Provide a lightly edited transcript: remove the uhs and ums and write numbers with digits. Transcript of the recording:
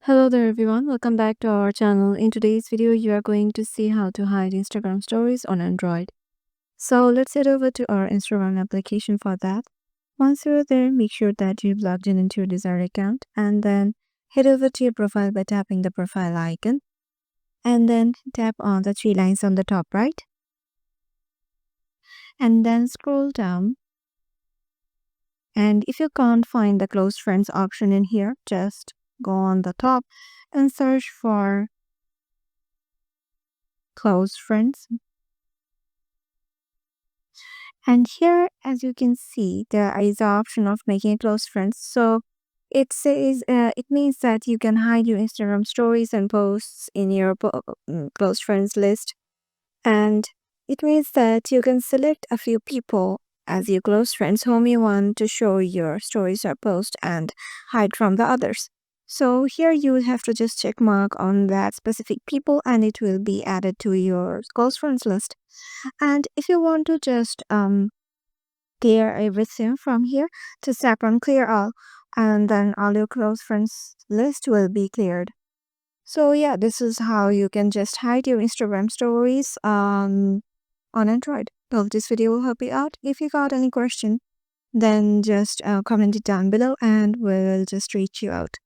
Hello there everyone, welcome back to our channel. In today's video, you are going to see how to hide Instagram stories on Android. So let's head over to our Instagram application for that. Once you're there, make sure that you've logged in into your desired account and then head over to your profile by tapping the profile icon and then tap on the three lines on the top right and then scroll down. And if you can't find the close friends option in here, just go on the top and search for close friends. And here, as you can see, there is the option of making close friends. So it means that you can hide your Instagram stories and posts in your close friends list. And it means that you can select a few people as your close friends whom you want to show your stories or post and hide from the others. So here you will have to just check mark on that specific people and it will be added to your close friends list. And if you want to just clear everything from here, just tap on clear all and then all your close friends list will be cleared. So yeah, this is how you can just hide your Instagram stories on Android. Hope this video will help you out. If you got any question, then just comment it down below and we'll just reach you out.